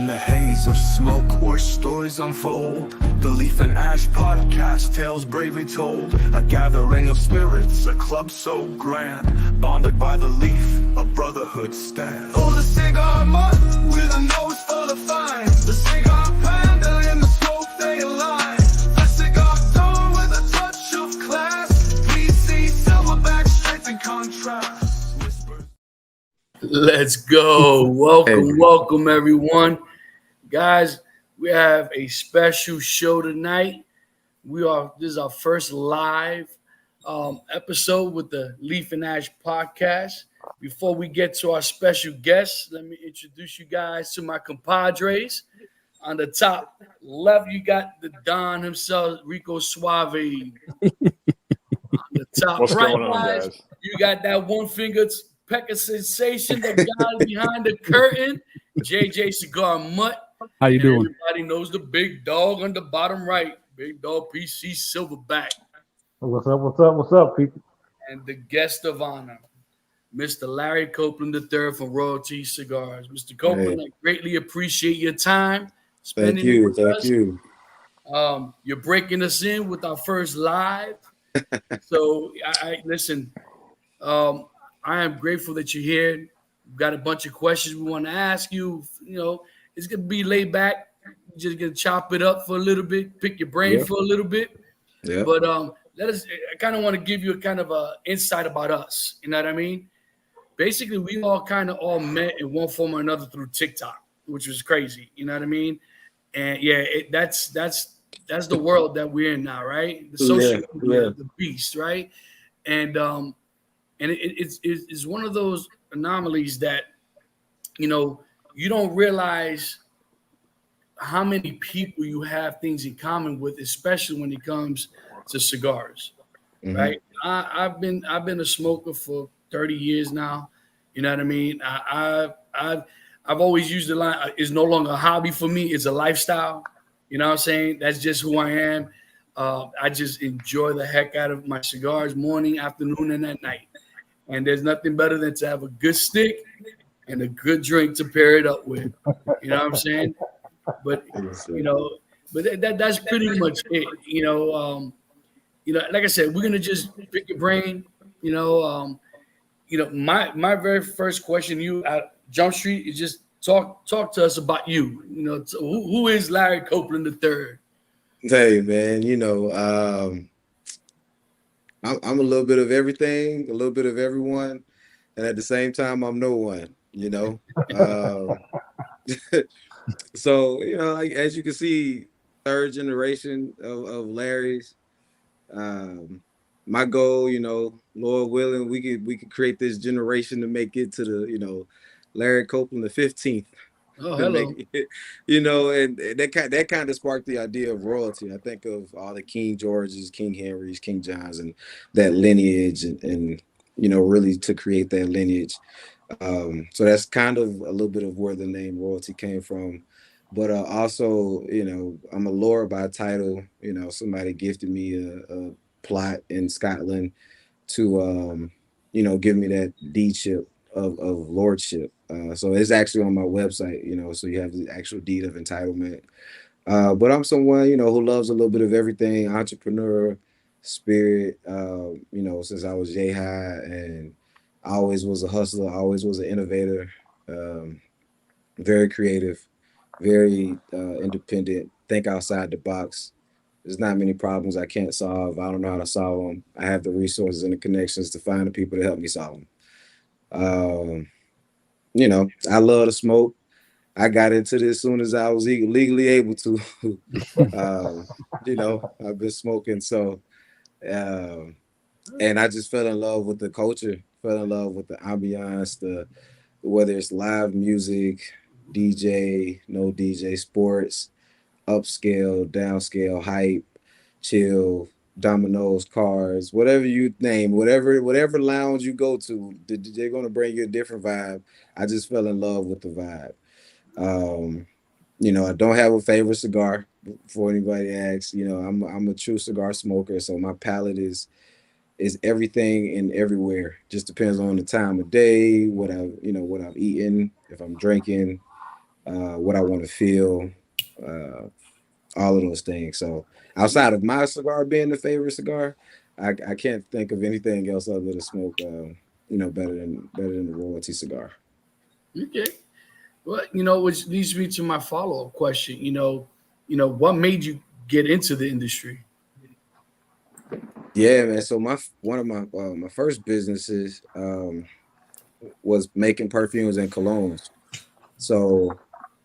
In the haze of smoke where stories unfold, the Leaf and Ash podcast, tales bravely told. A gathering of spirits, a club so grand, bonded by the leaf, a brotherhood stand. Oh, the cigar month with a nose full of fine, the cigar panda in the smoke they align. A cigar tone with a touch of class, PC silverback strength and contrast. Let's go. Welcome, everyone. Guys, we have a special show tonight. This is our first live episode with the Leaf and Ash podcast. Before we get to our special guests, let me introduce you guys to my compadres. On the top left, you got the Don himself, Rico Suave. On the top What's right, going on, guys? you got that one finger pecker sensation, the guy behind the curtain, JJ Cigar Mutt. How you doing? Everybody knows the big dog on the bottom right, big dog PC Silverback. What's up, people? And the guest of honor, Mr. Larry Copeland III from Royalty Cigars. Mr. Copeland, I greatly appreciate your time. Thank you. You're breaking us in with our first live. So I listen. I am grateful that you're here. We've got a bunch of questions we want to ask you. You know, it's gonna be laid back. You're just gonna chop it up for a little bit, pick your brain for a little bit. Yeah. But I kind of want to give you a kind of a insight about us. You know what I mean? Basically, we all met in one form or another through TikTok, which was crazy. You know what I mean? And yeah, that's the world that we're in now, right? The social media, the beast, right? And it's one of those anomalies that, you know, you don't realize how many people you have things in common with, especially when it comes to cigars, right? I've been a smoker for 30 years now. You know what I mean? I've always used the line, it's no longer a hobby for me, it's a lifestyle. You know what I'm saying? That's just who I am. I just enjoy the heck out of my cigars morning, afternoon, and at night. And there's nothing better than to have a good stick and a good drink to pair it up with. You know what I'm saying? But that's pretty much it. You know, like I said, we're gonna just pick your brain. My very first question you at Jump Street is just talk to us about you. You know, who is Larry Copeland III? Hey, man, I'm a little bit of everything, a little bit of everyone, and at the same time, I'm no one, So, like, as you can see, third generation of Larry's. My goal, Lord willing, we could create this generation to make it to the, Larry Copeland the 15th. Oh, hello. And that kind of sparked the idea of royalty. I think of all the King Georges, King Henrys, King Johns, and that lineage, and really to create that lineage. So that's kind of a little bit of where the name royalty came from. But also, I'm a lord by title. Somebody gifted me a plot in Scotland to, give me that deedship of lordship. So it's actually on my website, so you have the actual deed of entitlement. But I'm someone, who loves a little bit of everything, entrepreneur spirit, since I was J-High, and I always was a hustler, I always was an innovator, very creative, very independent, think outside the box. There's not many problems I can't solve. I don't know how to solve them. I have the resources and the connections to find the people to help me solve them. I love to smoke. I got into this as soon as I was legally able to. I've been smoking. So, and I just fell in love with the culture, fell in love with the ambiance, whether it's live music, DJ, no DJ, sports, upscale, downscale, hype, chill, dominoes, cars, whatever you name, whatever lounge you go to, they're going to bring you a different vibe. I just fell in love with the vibe. I don't have a favorite cigar before anybody asks. I'm a true cigar smoker, so my palate is everything and everywhere. Just depends on the time of day, what I've eaten, if I'm drinking. what I want to feel, uh, all of those things. So outside of my cigar being the favorite cigar, I can't think of anything else other than smoke, better than the royalty cigar. Okay. Well, which leads me to my follow up question. What made you get into the industry? Yeah, man. So one of my first businesses was making perfumes and colognes. So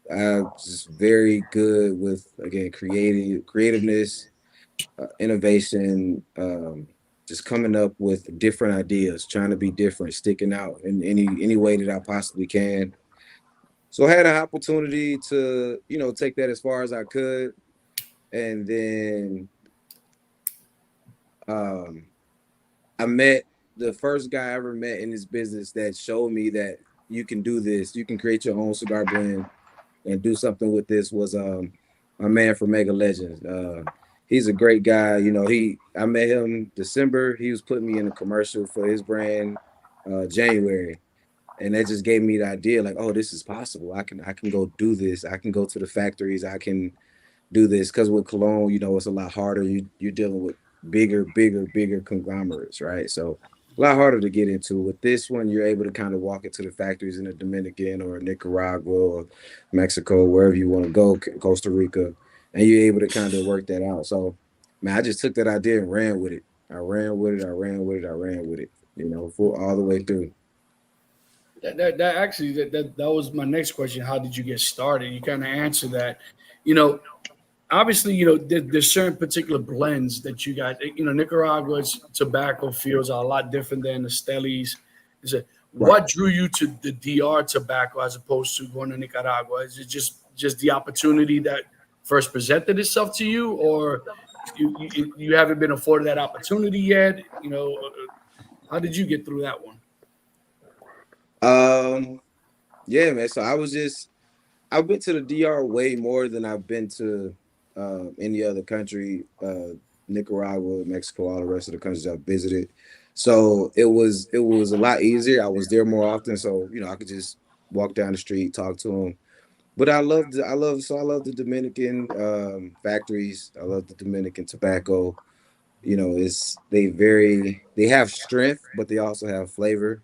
I was very good with, again, creativeness, innovation, just coming up with different ideas, trying to be different, sticking out in any way that I possibly can. So I had an opportunity to, take that as far as I could, and then um, I met the first guy I ever met in this business that showed me that you can do this. You can create your own cigar blend and do something with this. Was my man from Mega Legends. He's a great guy. I met him December. He was putting me in a commercial for his brand January. And that just gave me the idea, like, oh, this is possible. I can go do this. I can go to the factories. I can do this, because with cologne, it's a lot harder. You're dealing with bigger conglomerates, right? So a lot harder to get into. With this one, you're able to kind of walk into the factories in the Dominican or Nicaragua or Mexico, wherever you want to go, Costa Rica, and you're able to kind of work that out. So, man, I just took that idea and ran with it. I ran with it. I ran with it. I ran with it. For all the way through. That actually that was my next question. How did you get started? You kind of answered that. You know, Obviously, there's certain particular blends that you guys, Nicaragua's tobacco fields are a lot different than the Stelli's. Is it Right. what drew you to the DR tobacco as opposed to going to Nicaragua? Is it just the opportunity that first presented itself to you, or you haven't been afforded that opportunity yet? How did you get through that one? Um, yeah, man. So I went to the DR way more than I've been to any other country, Nicaragua, Mexico, all the rest of the countries I've visited. So it was a lot easier. I was there more often, so I could just walk down the street, talk to them. But I love the Dominican factories. I love the Dominican tobacco. They have strength, but they also have flavor.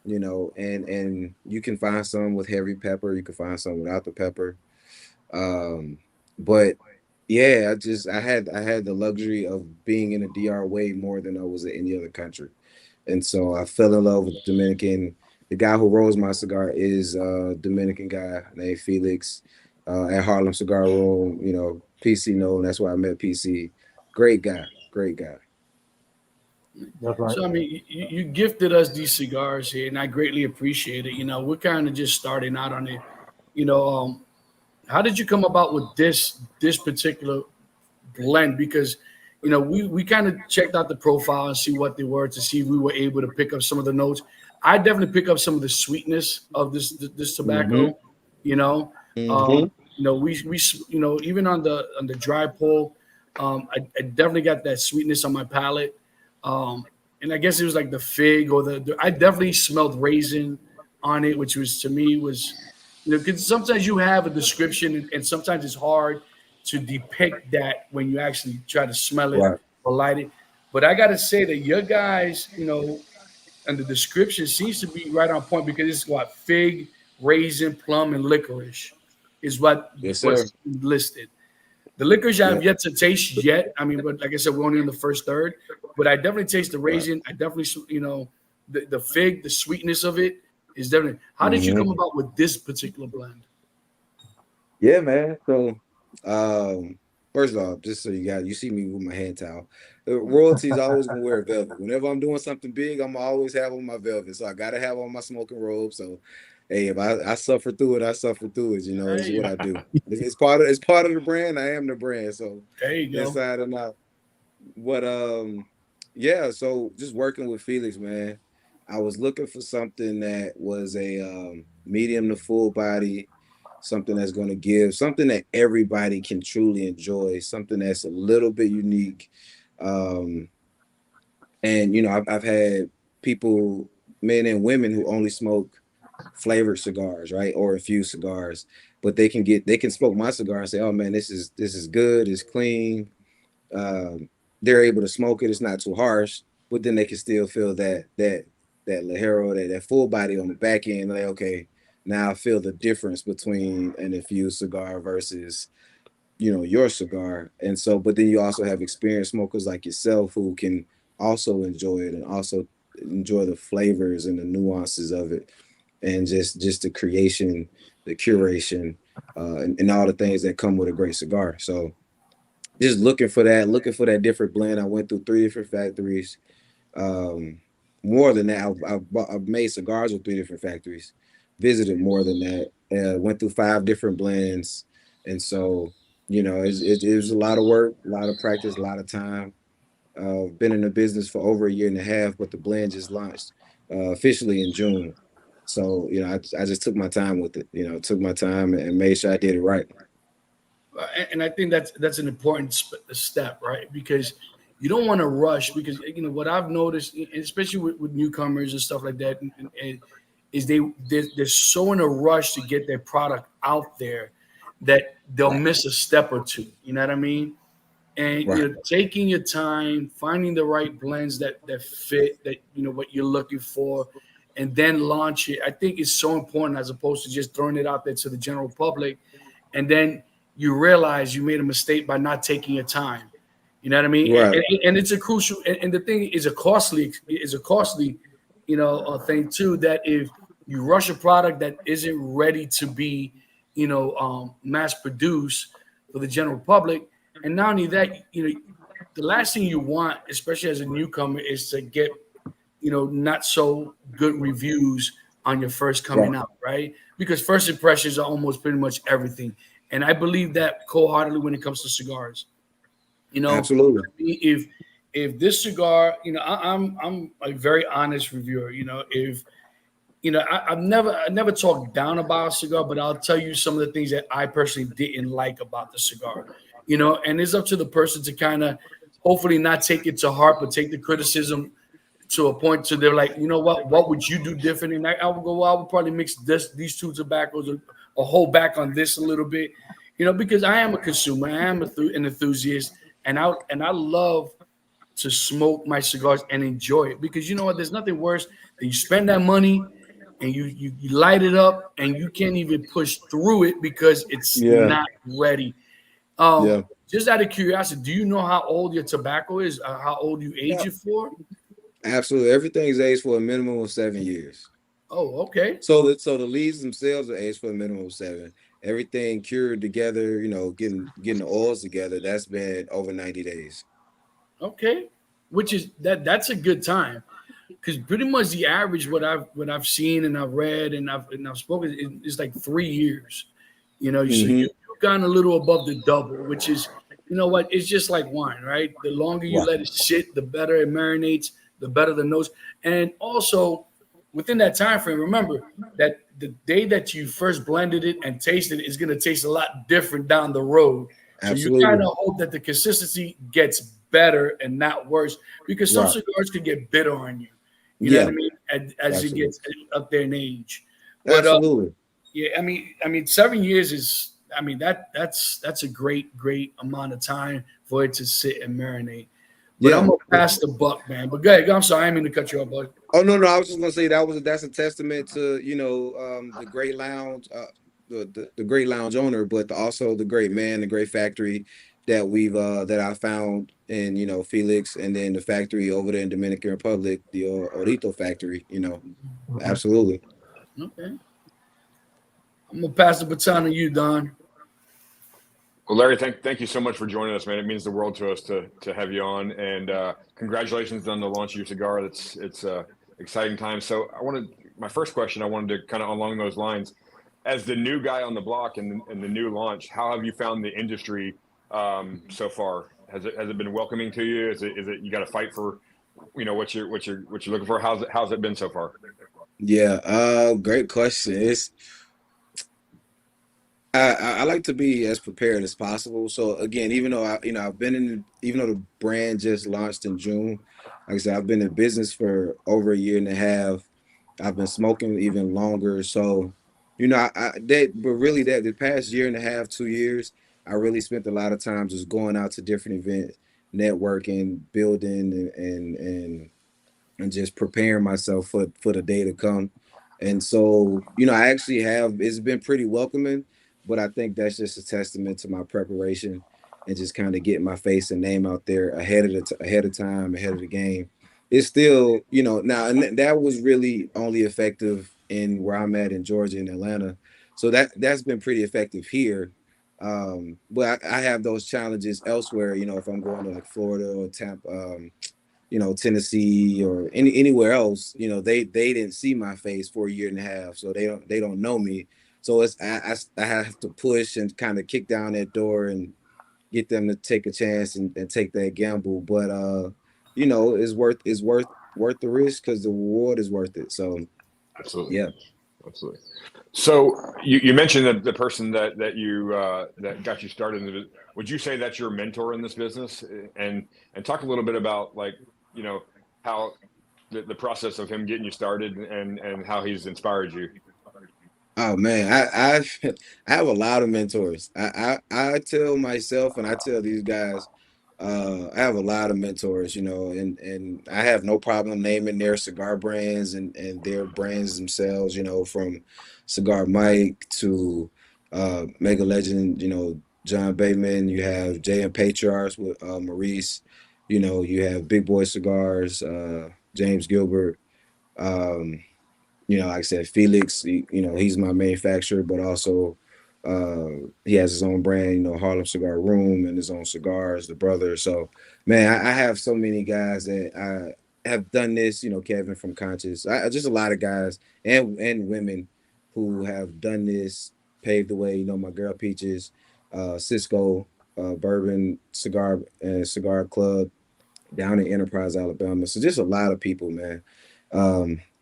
And you can find some with heavy pepper. You can find some without the pepper. Um, but yeah, I had the luxury of being in the DR way more than I was in any other country, and so I fell in love with Dominican. The guy who rolls my cigar is a Dominican guy named Felix at Harlem Cigar Room. PC known. That's why I met PC. Great guy, great guy. That's right. So I mean, you gifted us these cigars here, and I greatly appreciate it. We're kind of just starting out on it. You know, how did you come about with this particular blend? Because we kind of checked out the profile and see what they were to see if we were able to pick up some of the notes. I definitely pick up some of the sweetness of this Hmm. tobacco. You know, Hmm. we even on the dry pull, I definitely got that sweetness on my palate. And I guess it was like the fig or I definitely smelled raisin on it, which was to me was, because sometimes you have a description and sometimes it's hard to depict that when you actually try to smell it Right. or light it. But I got to say that your guys, and the description seems to be right on point because it's what fig, raisin, plum, and licorice is Yes, sir. what's listed. The licorice I Yeah. have yet to taste yet. I mean, but like I said, we're only in the first third. But I definitely taste the Right. raisin. I definitely, the fig, the sweetness of it is definitely. How did you come Hmm. about with this particular blend? Yeah, man. So, um, first of all, just so you see me with my hand towel. Royalty's always gonna wear velvet. Whenever I'm doing something big, I'm always have on my velvet. So I gotta have on my smoking robe. So, hey, if I suffer through it, I suffer through it. It's Hey, what I do. It's part of the brand. I am the brand. So there you go. inside and out. But yeah. So just working with Felix, man. I was looking for something that was a medium to full body, something that's going to give something that everybody can truly enjoy, something that's a little bit unique. Um, and I've had people, men and women, who only smoke flavored cigars, right, or infused cigars, but they can smoke my cigar and say, oh man, this is good, it's clean. They're able to smoke it, it's not too harsh, but then they can still feel that Ligero, that full body on the back end. Like, okay, now I feel the difference between an infused cigar versus your cigar. And so, but then you also have experienced smokers like yourself who can also enjoy it and also enjoy the flavors and the nuances of it, and just the creation, the curation, and all the things that come with a great cigar. So just looking for that different blend. I went through 3 different factories. um More than that, I've made cigars with 3 different factories, visited more than that, went through 5 different blends. And so, it was a lot of work, a lot of practice, a lot of time. Been in the business for over a year and a half, but the blend just launched officially in June. So, I just took my time with it, took my time and made sure I did it right. And I think that's an important step, right? Because you don't want to rush. Because what I've noticed, especially with newcomers and stuff like that, is they're so in a rush to get their product out there that they'll Right. miss a step or two. You know what I mean? And Right. taking your time, finding the right blends that fit that what you're looking for, and then launch it. I think is so important as opposed to just throwing it out there to the general public, and then you realize you made a mistake by not taking your time. You know what I mean? Right. And it's a crucial, and the thing is a costly, thing too. That if you rush a product that isn't ready to be, mass produced for the general public, and not only that, the last thing you want, especially as a newcomer, is to get, not so good reviews on your first Right. coming out, right? Because first impressions are almost pretty much everything. And I believe that wholeheartedly when it comes to cigars. Absolutely. If this cigar, I'm a very honest reviewer. If I never talked down about a cigar, but I'll tell you some of the things that I personally didn't like about the cigar. And it's up to the person to kind of hopefully not take it to heart, but take the criticism to a point to they're like, what would you do different? And I would go, well, I would probably mix these two tobaccos or hold back on this a little bit, because I am a consumer, I am an enthusiast, and I love to smoke my cigars and enjoy it, because you know what, there's nothing worse than you spend that money and you light it up and you can't even push through it because it's Yeah. not ready. Um, Yeah. just out of curiosity, do you know how old your tobacco is? How old you age Yeah. it for? Absolutely. Everything's aged for a minimum of 7 years. Oh, okay. So the leaves themselves are aged for a minimum of 7. Everything cured together, getting the oils together, that's been over 90 days. Okay, which is that's a good time, because pretty much the average what I've seen and I've read and I've spoken is like 3 years. So Hmm. you've gone a little above the double, which is what, it's just like wine, right? The longer you Right. let it sit, the better it marinates, the better the nose, and also within that time frame, remember that the day that you first blended it and tasted it is going to taste a lot different down the road. So you kind Absolutely. of hope that the consistency gets better and not worse, because some Right. cigars could get bitter on you. You know what I Yeah. mean? As it Absolutely. gets up there in age. But Absolutely. yeah, I mean, 7 years is, I mean, that's a great amount of time for it to sit and marinate. But I'm Yeah. gonna pass the buck, man. But go ahead, I'm sorry, I didn't mean to cut you off, bud. Oh no, no, I was just gonna say that's a testament to the great lounge, the great lounge owner, but also the great man, the great factory that I found in Felix, and then the factory over there in Dominican Republic, the Orito factory. Mhm. Absolutely. Okay, I'm gonna pass the baton to you, Don. Well, Larry, thank you so much for joining us, man. It means the world to us to have you on, and congratulations on the launch of your cigar. It's exciting time. So, my first question, I wanted to kind of along those lines, as the new guy on the block and the new launch, how have you found the industry so far? Has it been welcoming to you? Is it you got to fight for what you're looking for? How's it been so far? Yeah. Great question. I like to be as prepared as possible. So again, even though I've been even though the brand just launched in June, like I said, I've been in business for over a year and a half. I've been smoking even longer. So, but really that the past year and a half, 2 years, I really spent a lot of time just going out to different events, networking, building, and just preparing myself for the day to come. And so, I actually it's been pretty welcoming, but I think that's just a testament to my preparation and just kind of getting my face and name out there ahead of time, ahead of the game. It's still, now, and that was really only effective in where I'm at in Georgia and Atlanta. So that's been pretty effective here. But I have those challenges elsewhere, if I'm going to like Florida or Tampa, Tennessee or anywhere else, they didn't see my face for a year and a half, so they don't know me. So I have to push and kind of kick down that door and get them to take a chance and take that gamble. But it's worth the risk because the reward is worth it. So Absolutely. yeah. Absolutely. So you mentioned that the person that that got you started in would you say that's your mentor in this business? And talk a little bit about how the process of him getting you started and how he's inspired you. Oh man, I have a lot of mentors. I tell myself and I tell these guys, I have a lot of mentors, and I have no problem naming their cigar brands and their brands themselves, from Cigar Mike to Mega Legend, John Bateman. You have J and Patriarchs with Maurice. You have Big Boy Cigars, James Gilbert. Um, like I said, Felix, he's my manufacturer, but also he has his own brand, Harlem Cigar Room and his own cigars, the brother. So, man, I have so many guys that I have done this, Kevin from Conscious. Just a lot of guys and women who have done this, paved the way, my girl Peaches, Cisco, Bourbon Cigar and Cigar Club down in Enterprise, Alabama. So just a lot of people, man.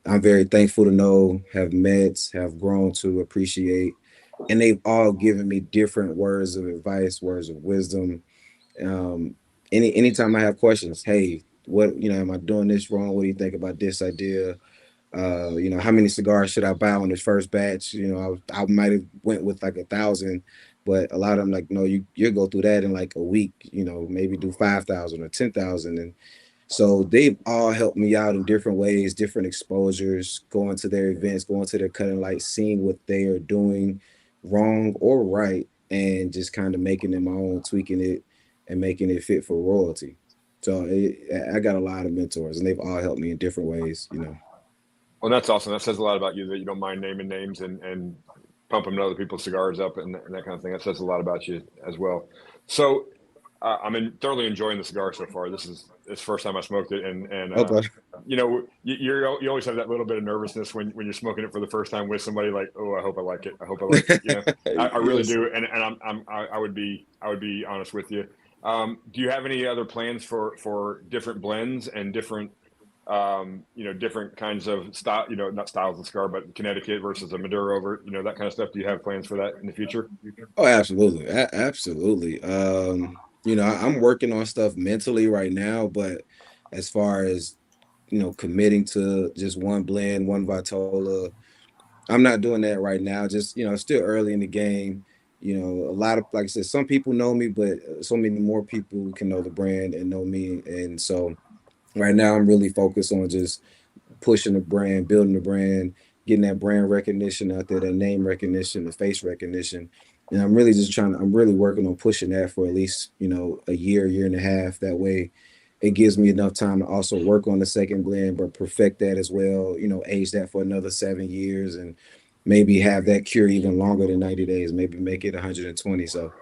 I'm very thankful to know, have met, have grown to appreciate, and they've all given me different words of advice, words of wisdom. Um, anytime I have questions, hey, what, am I doing this wrong? What do you think about this idea? How many cigars should I buy on this first batch? I might have went with like 1,000, but a lot of them like, no, you'll go through that in like a week, maybe do 5,000 or 10,000. And so they've all helped me out in different ways, different exposures, going to their events, going to their cutting lights, seeing what they are doing wrong or right, and just kind of making it my own, tweaking it and making it fit for royalty. So I got a lot of mentors and they've all helped me in different ways, Well, that's awesome. That says a lot about you that you don't mind naming names and pumping other people's cigars up and that kind of thing. That says a lot about you as well. So I'm thoroughly enjoying the cigar so far. This is the first time I smoked it, and Okay. you always have that little bit of nervousness when you're smoking it for the first time with somebody, like, oh, I hope I like it. I hope I like it. I really do, and I would be honest with you. Do you have any other plans for different blends and different different kinds of style, not styles of cigar, but Connecticut versus a Maduro that kind of stuff? Do you have plans for that in the future? Oh, absolutely. Absolutely. I'm working on stuff mentally right now, but as far as, committing to just one blend, one Vitola, I'm not doing that right now. Just, it's still early in the game. A lot of, like I said, some people know me, but so many more people can know the brand and know me. And so right now I'm really focused on just pushing the brand, building the brand, getting that brand recognition out there, that name recognition, the face recognition. And I'm really working on pushing that for at least, a year and a half. That way it gives me enough time to also work on the second blend, but perfect that as well, age that for another 7 years and maybe have that cure even longer than 90 days, maybe make it 120. So,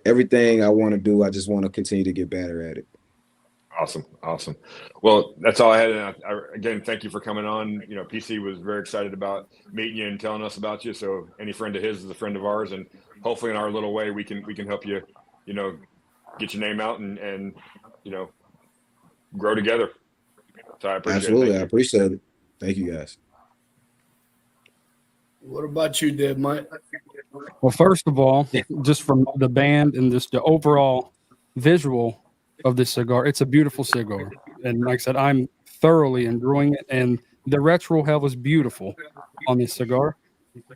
everything I want to do, I just want to continue to get better at it. Awesome. Well, that's all I had. And again, thank you for coming on. PC was very excited about meeting you and telling us about you. So any friend of his is a friend of ours, and hopefully in our little way, we can help you, get your name out and grow together. So I appreciate Absolutely. it. I appreciate it. Thank you, guys. What about you, Deb, Mike? Well, first of all, just from the band and just the overall visual of this cigar, it's a beautiful cigar. And like I said, I'm thoroughly enjoying it. And the retro hell is beautiful on this cigar.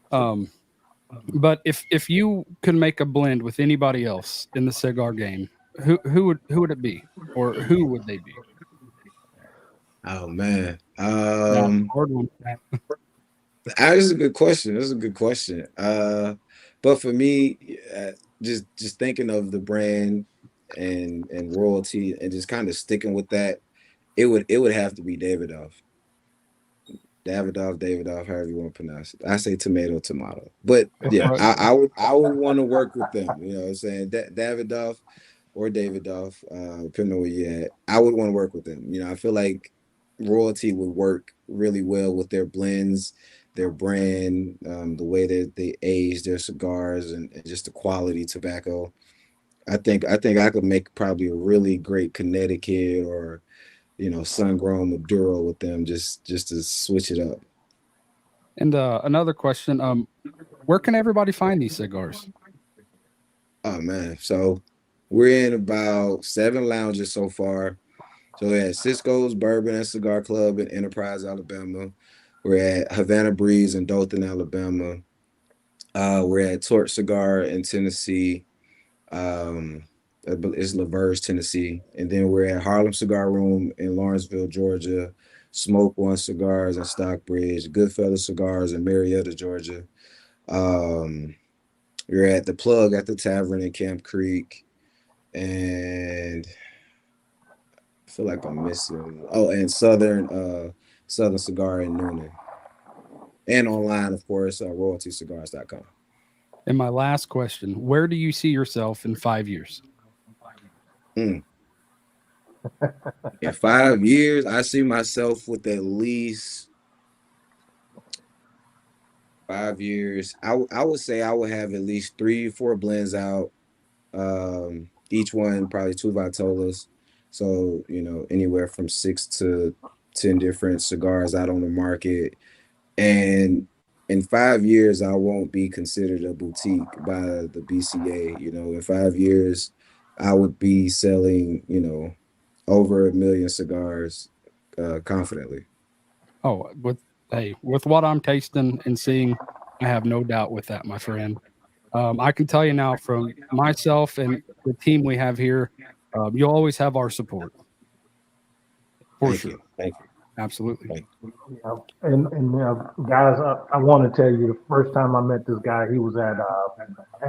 But if you could make a blend with anybody else in the cigar game, who would it be, or who would they be? Oh man. That's a hard one. This is a good question. This is a good question. But for me, just thinking of the brand and royalty and just kind of sticking with that, it would have to be Davidoff. Davidoff, however you want to pronounce it. I say tomato. But yeah, Right. I would want to work with them. You know what I'm saying? Davidoff or Davidoff, depending on where you're at. I would want to work with them. You know, I feel like royalty would work really well with their blends, their brand, the way that they age their cigars and just the quality tobacco. I think I could make probably a really great Connecticut or sun grown Maduro with them just to switch it up. And another question, where can everybody find these cigars? Oh man, so we're in about 7 lounges so far. So we're at Cisco's Bourbon and Cigar Club in Enterprise, Alabama. We're at Havana Breeze in Dothan, Alabama. We're at Torch Cigar in Tennessee. It's Laverge, Tennessee. And then we're at Harlem Cigar Room in Lawrenceville, Georgia. Smoke One Cigars in Stockbridge. Goodfellas Cigars in Marietta, Georgia. Um, we're at the Plug at the Tavern in Camp Creek. And I feel like I'm missing. Oh, and Southern Cigar in Noonan. And online, of course, royaltycigars.com. And my last question, where do you see yourself in 5 years? In 5 years, I see myself with at least 5 years. I would say I would have at least 3-4 blends out. Each one probably 2 Vitolas. So, anywhere from 6 to 10 different cigars out on the market. And in 5 years, I won't be considered a boutique by the BCA. In 5 years, I would be selling, over 1 million cigars confidently. Oh, with what I'm tasting and seeing, I have no doubt with that, my friend. I can tell you now from myself and the team we have here, you'll always have our support. For sure. Thank you. Absolutely. Thank you. Yeah. And guys, I want to tell you the first time I met this guy, he was at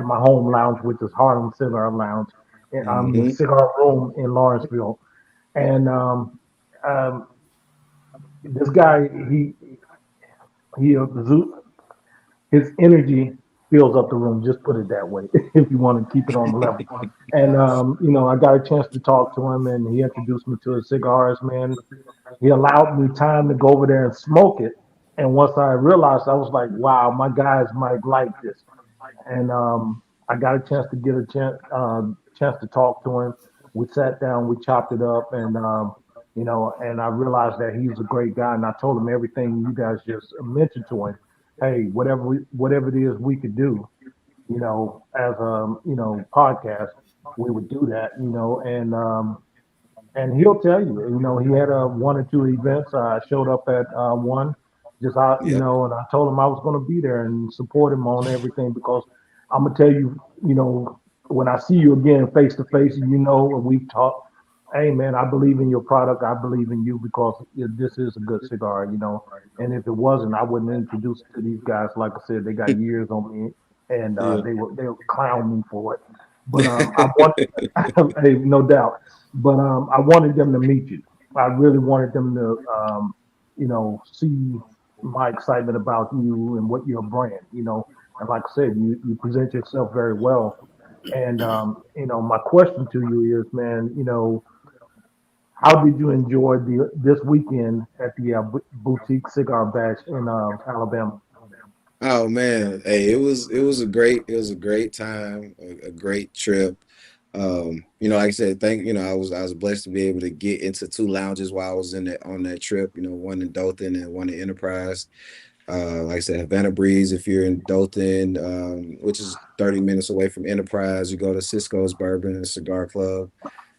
my home lounge, which is Harlem Cigar Lounge, the cigar room in Lawrenceville. And this guy, he his energy fills up the room. Just put it that way, if you want to keep it on the level. And I got a chance to talk to him, and he introduced me to his cigars. Man, he allowed me time to go over there and smoke it. And once I realized, I was like, wow, my guys might like this. And I got a chance to get a chance to talk to him. We sat down, we chopped it up, and and I realized that he's a great guy. And I told him everything you guys just mentioned to him. Hey, whatever it is we could do, as a podcast, we would do that, and he'll tell you, he had 1 or 2 events. I showed up at one, just out, Yep. and I told him I was going to be there and support him on everything because I'm gonna tell you, when I see you again face to face, and we talk, hey man, I believe in your product. I believe in you because this is a good cigar, And if it wasn't, I wouldn't introduce it to these guys. Like I said, they got years on me, and they'll clown me for it. But I want, hey, no doubt. But I wanted them to meet you. I really wanted them to, see my excitement about you and what your brand, And like I said, you present yourself very well. And my question to you is, man, how did you enjoy this weekend at the boutique cigar bash in Alabama? Oh man, hey, it was a great time, a great trip. Like I said, I was blessed to be able to get into 2 lounges while I was on that trip. One in Dothan and one in Enterprise. Like I said, Havana Breeze. If you're in Dothan, which is 30 minutes away from Enterprise, you go to Cisco's Bourbon and Cigar Club.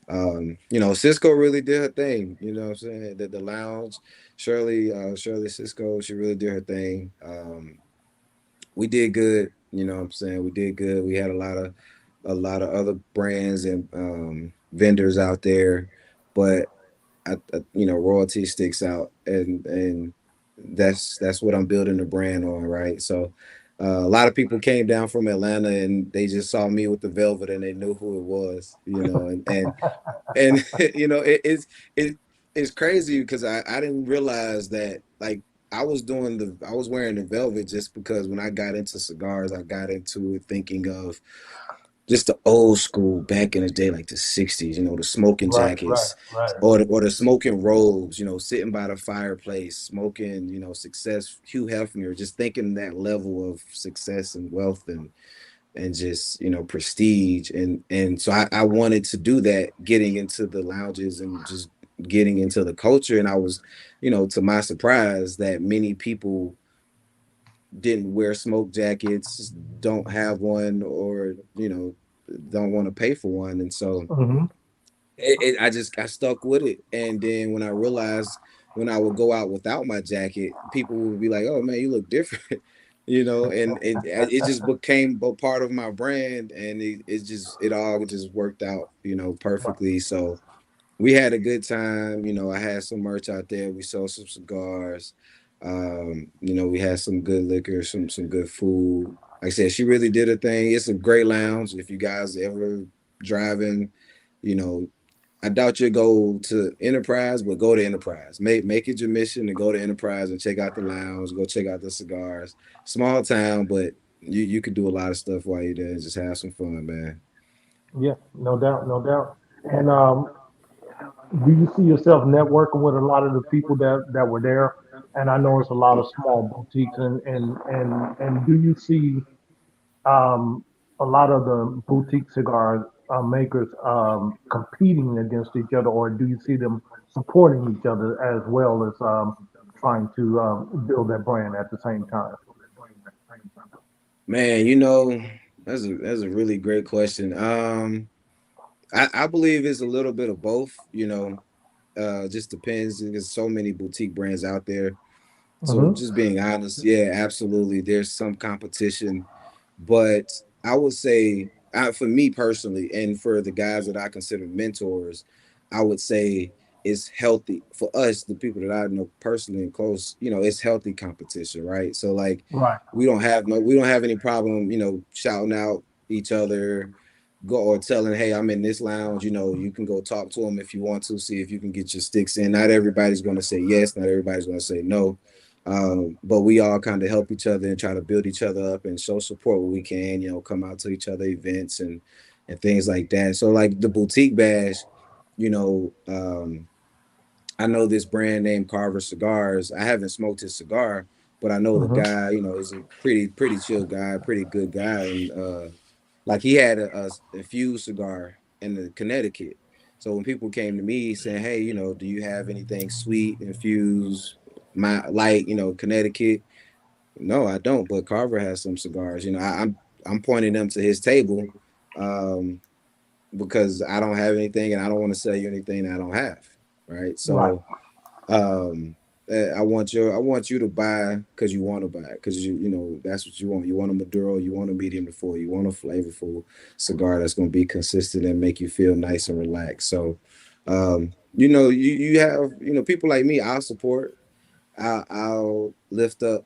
You know, Cisco really did her thing. You know what I'm saying? The lounge, Shirley Cisco, she really did her thing. We did good. You know what I'm saying? We did good. We had a lot of other brands and vendors out there, but you know, royalty sticks out, and that's what I'm building the brand on, right? So a lot of people came down from Atlanta and they just saw me with the velvet and they knew who it was, you know, and you know, it's crazy because I didn't realize that, like, I was wearing the velvet just because when I got into cigars, I got into it thinking of just the old school back in the day, like the '60s, you know, the smoking Right, right, jackets right. or the smoking robes, you know, sitting by the fireplace, smoking, you know, success, Hugh Hefner, just thinking that level of success and wealth and just, you know, prestige. And so I wanted to do that, getting into the lounges and just getting into the culture. And I was, you know, to my surprise, that many people didn't wear smoke jackets, don't have one, or you know, don't want to pay for one, and so Hmm. I stuck with it. And then when I realized when I would go out without my jacket, people would be like, "Oh man, you look different," you know, and it just became a part of my brand, and it all just worked out, you know, perfectly. So we had a good time. You know, I had some merch out there. We sold some cigars. You know, we had some good liquor, some good food. Like I said, she really did her thing. It's a great lounge. If you guys ever driving, you know, I doubt you'll go to Enterprise, but go to Enterprise. Make it your mission to go to Enterprise and check out the lounge. Go check out the cigars. Small town, but you could do a lot of stuff while you're there and just have some fun, man. Yeah, no doubt, no doubt. And do you see yourself networking with a lot of the people that were there? And I know it's a lot of small boutiques, and do you see um, a lot of the boutique cigar makers competing against each other, or do you see them supporting each other as well as trying to build their brand at the same time? Man, you know, that's a really great question. I believe it's a little bit of both, you know. Just depends. There's so many boutique brands out there. So Hmm. just being honest, yeah, absolutely. There's some competition, but I would say, for me personally, and for the guys that I consider mentors, I would say it's healthy for us, the people that I know personally and close. You know, it's healthy competition, right? So like, Right, we don't have any problem, you know, shouting out each other, go or telling, hey, I'm in this lounge. You know, you can go talk to them if you want to, see if you can get your sticks in. Not everybody's going to say yes. Not everybody's going to say no. But we all kind of help each other and try to build each other up and show support when we can, you know, come out to each other events and things like that. So like the boutique bash, you know, I know this brand named Carver Cigars. I haven't smoked his cigar, but I know the hmm, guy, you know, is a pretty chill guy, pretty good guy. And like he had a infused cigar in the Connecticut. So when people came to me saying, hey, you know, do you have anything sweet, infused, my light, you know, Connecticut? No, I don't. But Carver has some cigars. You know, I'm pointing them to his table, um, because I don't have anything, and I don't want to sell you anything that I don't have. Right. right. So I want you to buy because you want to buy because you know that's what you want. You want a Maduro, you want a medium to full, you want a flavorful cigar that's going to be consistent and make you feel nice and relaxed. So, you know, you have, you know, people like me. I'll support. I'll lift up,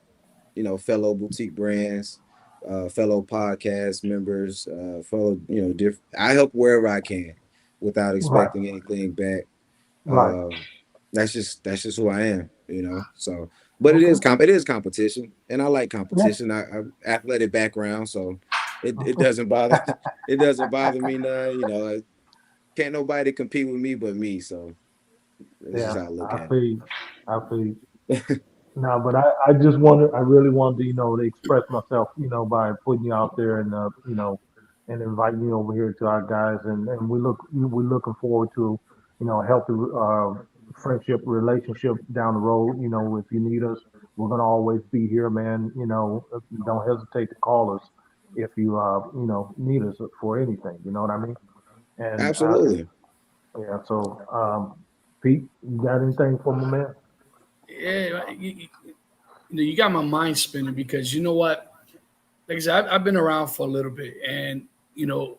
you know, fellow boutique brands, fellow podcast members, fellow, you know, I help wherever I can without Right, expecting anything back. right. That's just who I am, you know. So, but Okay. it is competition, and I like Yeah. competition. I'm athletic background, so it doesn't bother it doesn't bother me none. You know, can't nobody compete with me but me. So that's just Yeah. how I look I at feel you. I feel you. No, but I just wanted, I really wanted to, to express myself, by putting you out there and, and inviting you over here to our guys. And we're looking forward to, a healthy, friendship relationship down the road. If you need us, we're going to always be here, man. Don't hesitate to call us if you, need us for anything. You know what I mean? it. And, Absolutely. Yeah. So, Pete, you got anything for my man? Yeah, you got my mind spinning because you know what? Like I said, I've been around for a little bit, and you know,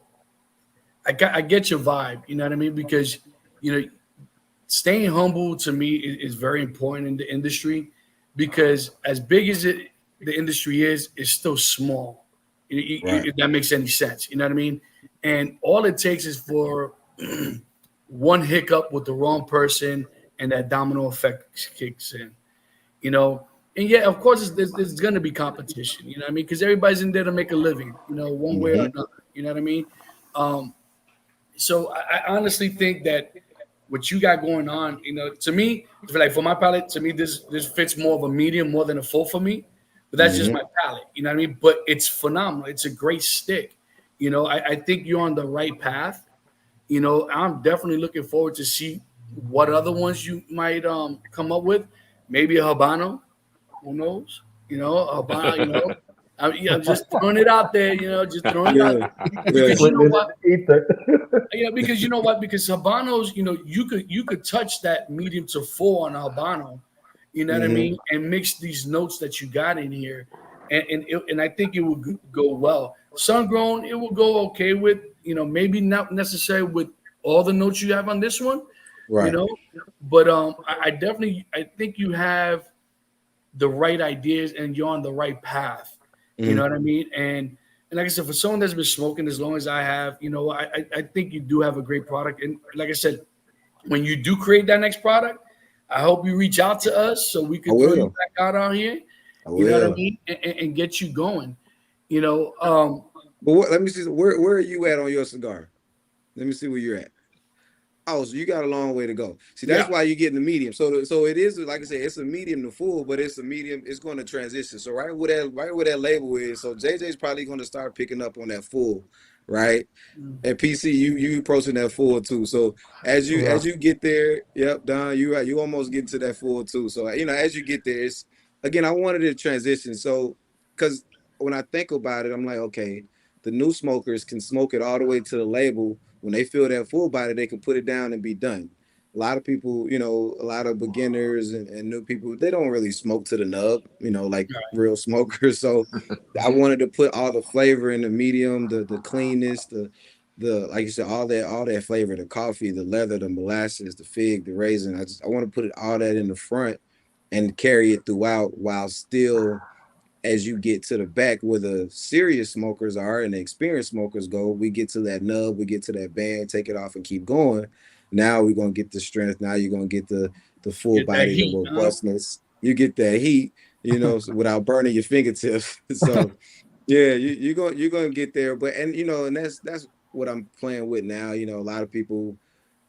I get your vibe. You know what I mean? Because you know, staying humble to me is very important in the industry because as big as the industry is, it's still small. Right. If that makes any sense, you know what I mean? And all it takes is for one hiccup with the wrong person, and that domino effect kicks in. You know, and yeah, of course, there's going to be competition. You know what I mean? Because everybody's in there to make a living. You know, one way or Hmm. another. You know what I mean? Um, so I honestly think that what you got going on, you know, to me, like for my palate, to me, this fits more of a medium more than a full for me. But that's just Hmm. my palate, you know what I mean? But it's phenomenal. It's a great stick. You know, I think you're on the right path. You know, I'm definitely looking forward to see what other ones you might come up with. Maybe a Habano, who knows? You know, a Habano, you know. I'm just throwing it out there, you know, just throwing it out Yeah. Yeah. because you Putting know it what? in the ether. Yeah, because you know what? Because Habanos, you know, you could touch that medium to full on Habano, you know what I Hmm. mean, and mix these notes that you got in here, and I think it would go well. Sun grown, it will go okay with, you know, maybe not necessarily with all the notes you have on this one, you Right. know, but I definitely I think you have the right ideas and you're on the right path. You know Hmm. what I mean? And like I said, for someone that's been smoking as long as I have, you know, I think you do have a great product. And like I said, when you do create that next product, I hope you reach out to us so we I could throw you will. back out here. I You know what I will. mean? And get you going. You know, But what, let me see. Where are you at on your cigar? Let me see where you're at. Oh, so you got a long way to go. See, that's yeah, why you get in the medium. So it is like I said, it's a medium to full, but it's a medium. It's going to transition. So right where that label is. So JJ's probably going to start picking up on that full, right? And PC, you approaching that full too. So Yeah. as you get there, yep, Don, you right. You almost get to that full too. So as you get there, it's again, I wanted to transition. So because when I think about it, I'm like, okay, the new smokers can smoke it all the way to the label. When they feel that full body, they can put it down and be done. A lot of people, a lot of beginners and new people, they don't really smoke to the nub, like real smokers. So I wanted to put all the flavor in the medium, the cleanness, the like you said, all that flavor, the coffee, the leather, the molasses, the fig, the raisin. I want to put all that in the front and carry it throughout while still as you get to the back where the serious smokers are and the experienced smokers go, we get to that nub, we get to that band, take it off and keep going. Now we're gonna get the strength. Now you're gonna get the full get that body, the heat. robustness. You get that heat, without burning your fingertips. So yeah, you're gonna get there. But and that's what I'm playing with now. A lot of people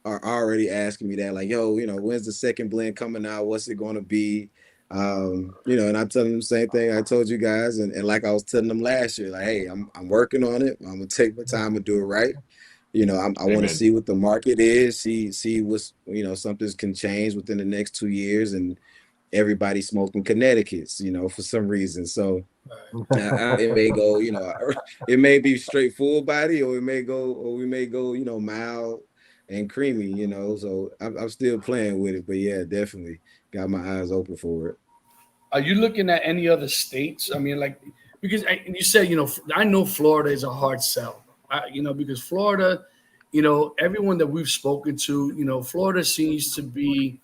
are already asking me that, like, yo, when's the second blend coming out? What's it gonna be? And I'm telling them the same thing I told you guys, and like I was telling them last year, like, hey, I'm working on it. I'm gonna take my time and do it right. I want to Amen. see what the market is, see what's something can change within the next 2 years, and everybody smoking Connecticut's, for some reason. So it may go, it may be straight full body, or we may go, mild and creamy, So I'm still playing with it, but yeah, definitely got my eyes open for it. Are you looking at any other states? I mean, like, because you said, you know, I know Florida is a hard sell, you know, because Florida, you know, everyone that we've spoken to, you know, Florida seems to be,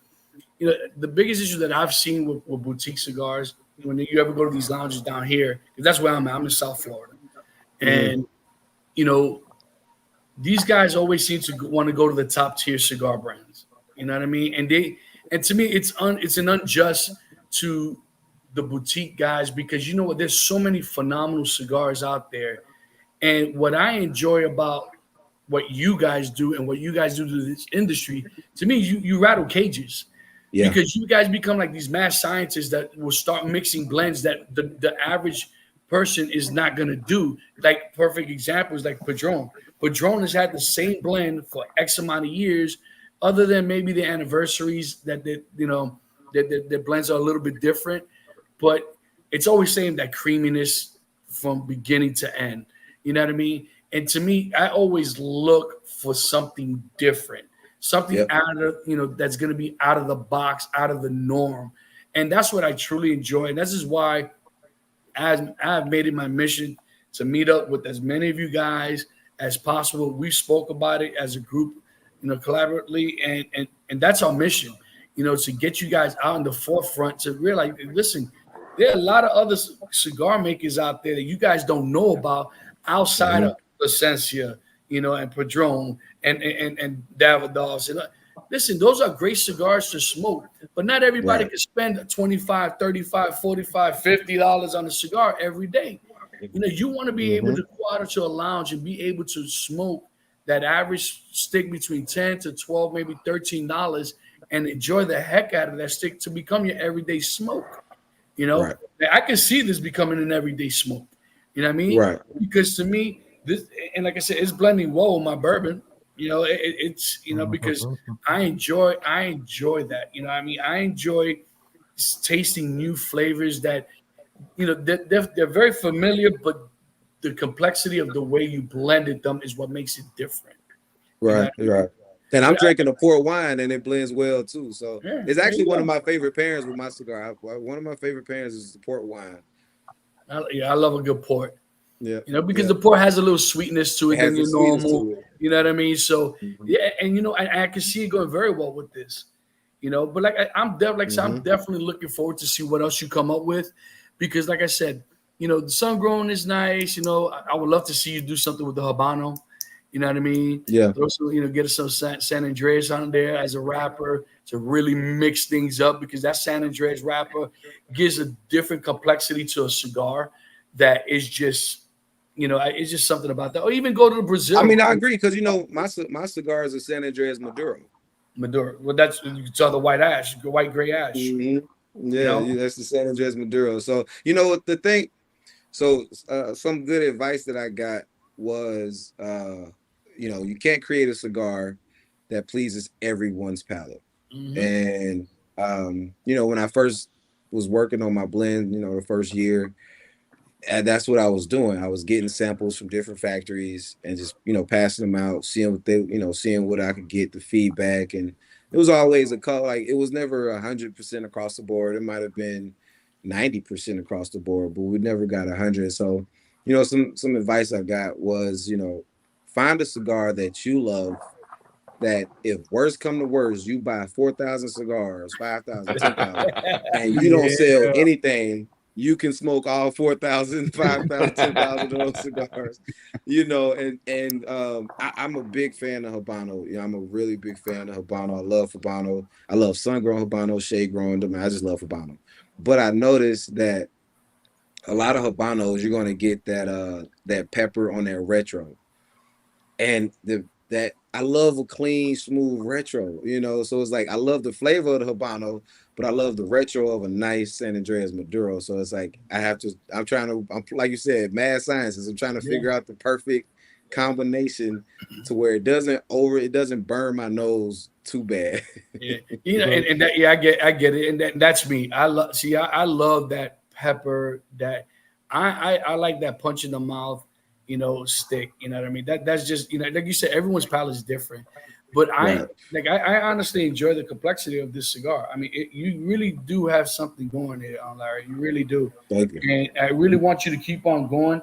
you know, the biggest issue that I've seen with boutique cigars, when you ever go to these lounges down here, because that's where I'm at, I'm in South Florida. Hmm. And, you know, these guys always seem to want to go to the top tier cigar brands. You know what I mean? And to me, it's an unjust to the boutique guys because you know what? There's so many phenomenal cigars out there, and what I enjoy about what you guys do and what you guys do to this industry, to me, you rattle cages Yeah. because you guys become like these mad scientists that will start mixing blends that the average person is not going to do. Like perfect examples like Padron. Padron has had the same blend for X amount of years, other than maybe the anniversaries that the blends are a little bit different, but it's always saying that creaminess from beginning to end. You know what I mean? And to me, I always look for something different. something out of, that's going to be out of the box, out of the norm. And that's what I truly enjoy. And this is why I've made it my mission to meet up with as many of you guys as possible. We spoke about it as a group, collaboratively, and that's our mission, to get you guys out in the forefront to realize, listen, there are a lot of other cigar makers out there that you guys don't know about outside of Licencia, and Padron and Davidoff. And listen, those are great cigars to smoke, but not everybody can spend $25, $35, $45, $50 on a cigar every day. You want to be able to go out into a lounge and be able to smoke that average stick between $10 to $12, maybe $13, and enjoy the heck out of that stick to become your everyday smoke. I can see this becoming an everyday smoke. You know what I mean? Right. Because to me, this, and like I said, it's blending well with my bourbon. It's because I enjoy that. I enjoy tasting new flavors that, they're very familiar, but the complexity of the way you blended them is what makes it different. Right. And I'm drinking a port wine, and it blends well too. So it's actually one of my favorite pairings with my cigar. One of my favorite pairings is the port wine. I love a good port. Yeah, because the port has a little sweetness to it than your normal. You know what I mean? So and I can see it going very well with this. But I'm definitely looking forward to see what else you come up with, because like I said, the sun grown is nice. I would love to see you do something with the Habano. You know what I mean? Yeah. Also, get some San Andreas on there as a wrapper to really mix things up, because that San Andreas wrapper gives a different complexity to a cigar that is just, it's just something about that. Or even go to Brazil. I mean, I agree, because my cigar is a San Andreas Maduro. Well, that's, you saw the white ash, the white gray ash. Yeah, that's the San Andreas Maduro. So the thing. So some good advice that I got was, you can't create a cigar that pleases everyone's palate. And when I first was working on my blend, the first year, and that's what I was doing. I was getting samples from different factories and just passing them out, seeing what they seeing what I could get, the feedback. And it was always a color, like it was never 100% across the board. It might have been 90% across the board, but we never got 100. So some advice I got was, find a cigar that you love, that if worst come to worst, you buy 4,000 cigars, 5,000, 10,000, and you don't sell anything, you can smoke all 4,000, 5,000, 10,000 of those cigars, and I'm a big fan of Habano. I'm a really big fan of Habano. I love Habano. I love sun-grown Habano, shade-grown. I just love Habano. But I noticed that a lot of Habanos, you're going to get that pepper on that retro. And that I love a clean, smooth retro, so it's like I love the flavor of the Habano, but I love the retro of a nice San Andreas Maduro. So it's like I'm like you said, mad sciences. I'm trying to figure out the perfect combination to where it doesn't burn my nose too bad. And that, I get it, and that's me. I love that pepper. That I like that punch in the mouth, stick. You know what I mean? That's just, like you said, everyone's palate is different. But I honestly enjoy the complexity of this cigar. I mean, you really do have something going here, Larry. You really do. Thank you. And I really want you to keep on going.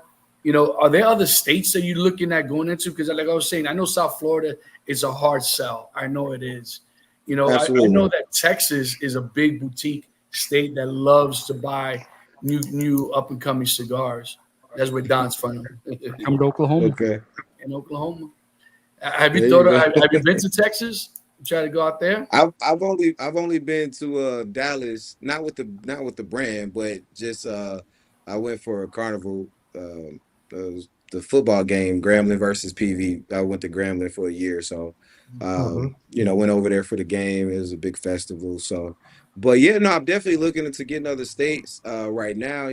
Are there other states that you're looking at going into? Because like I was saying, I know South Florida is a hard sell. I know it is. I know that Texas is a big boutique state that loves to buy new up and coming cigars. That's where Don's from. Come to Oklahoma. Okay. In Oklahoma. Have you been to Texas? Try to go out there? I've only been to Dallas, not with the brand, but just I went for a carnival, the football game, Grambling versus PV. I went to Grambling for a year, so went over there for the game. It was a big festival. So, but yeah, no, I'm definitely looking to get in other states right now.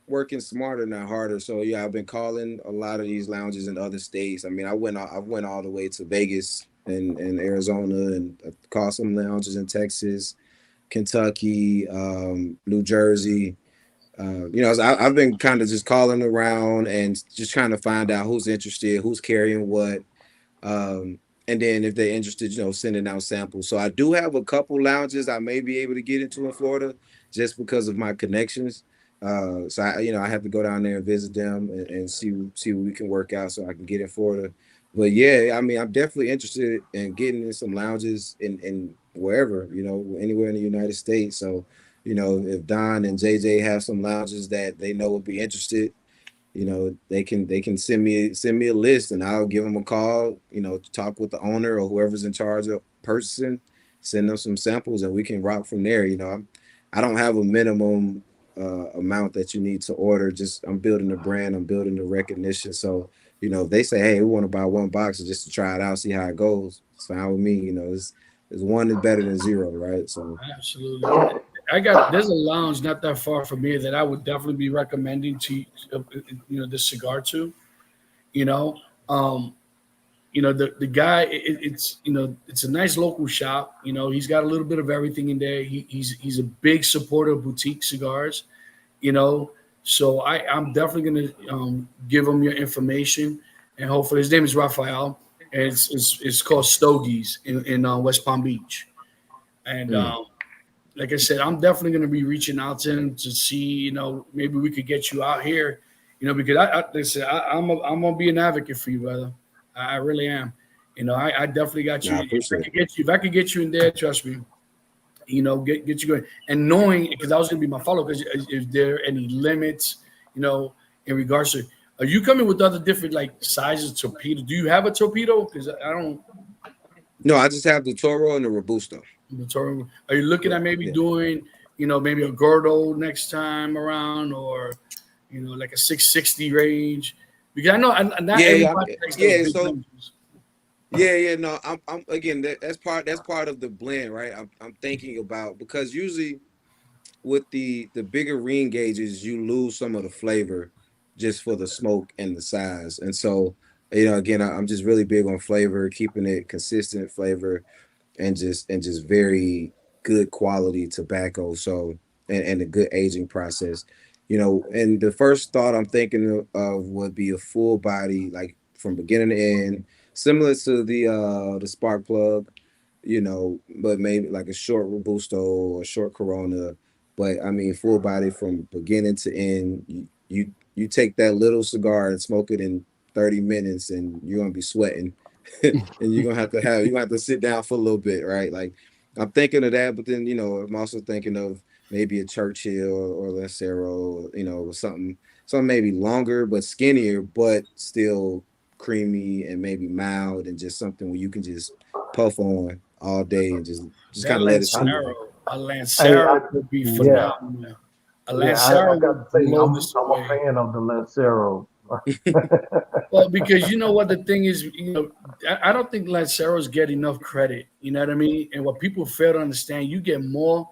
Working smarter, not harder. So yeah, I've been calling a lot of these lounges in other states. I mean, I went all the way to Vegas and Arizona, and called some lounges in Texas, Kentucky, New Jersey. I've been kind of just calling around and just trying to find out who's interested, who's carrying what. And then if they're interested, sending out samples. So I do have a couple lounges I may be able to get into in Florida just because of my connections. So I have to go down there and visit them and see what we can work out so I can get in Florida. But yeah, I mean, I'm definitely interested in getting in some lounges in wherever, anywhere in the United States. So, if Don and JJ have some lounges that they know would be interested, they can send me a list and I'll give them a call, talk with the owner or whoever's in charge of purchasing, send them some samples and we can rock from there. I don't have a minimum amount that you need to order. Just I'm building a brand, I'm building the recognition. So, if they say, hey, we want to buy one box just to try it out, see how it goes, it's fine with me. It's one is better than zero, right? So Absolutely. There's a lounge not that far from here that I would definitely be recommending to this cigar to. You know, um, the guy. It's a nice local shop. He's got a little bit of everything in there. He's a big supporter of boutique cigars. So I'm definitely gonna give him your information, and hopefully his name is Raphael, and it's called Stogies in West Palm Beach, and. Like I said, I'm definitely going to be reaching out to him to see, maybe we could get you out here, because I'm going to be an advocate for you, brother. I really am. I definitely got you. I appreciate it. If I could get you in there, trust me, get you going. And knowing, because that was going to be my follow, because is there any limits, in regards to, are you coming with other different like sizes torpedo? Do you have a torpedo? Because I don't. No, I just have the Toro and the Robusto. Are you looking at maybe doing, maybe a Gordo next time around, or like a 660 range? Because I know not everybody likes those big ranges. No, I'm again. That's part of the blend, right? I'm thinking about, because usually with the bigger ring gauges, you lose some of the flavor just for the smoke and the size, and so again, I'm just really big on flavor, keeping it consistent flavor and just very good quality tobacco. So and a good aging process, and the first thought I'm thinking of would be a full body, like from beginning to end, similar to the spark plug, but maybe like a short Robusto or a short Corona. But I mean, full body from beginning to end. You take that little cigar and smoke it in 30 minutes and you're gonna be sweating. And you're gonna have to sit down for a little bit, right? Like I'm thinking of that, but then I'm also thinking of maybe a Churchill or Lancero, or something maybe longer but skinnier, but still creamy and maybe mild, and just something where you can just puff on all day and just kind of let it sit. A Lancero would be phenomenal. A Lancero I got to say, blow I'm this a away. fan of the Lancero. Well, because you know what the thing is, I don't think Lanceros get enough credit. You know what I mean? And what people fail to understand, you get more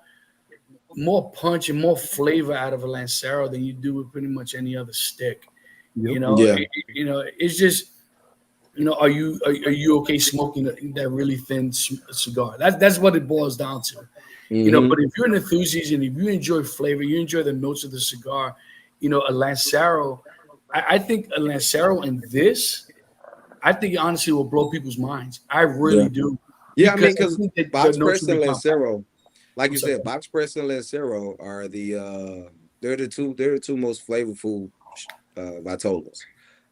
punch and more flavor out of a Lancero than you do with pretty much any other stick. Yeah. It's just, are you okay smoking that really thin cigar? That's what it boils down to. Mm-hmm. But if you're an enthusiast and if you enjoy flavor, you enjoy the notes of the cigar, a Lancero. I think a Lancero in this, I think honestly will blow people's minds. I really do. Yeah, I mean, because box press and Lancero, like you said, box press and Lancero are they're the two most flavorful Vitolas,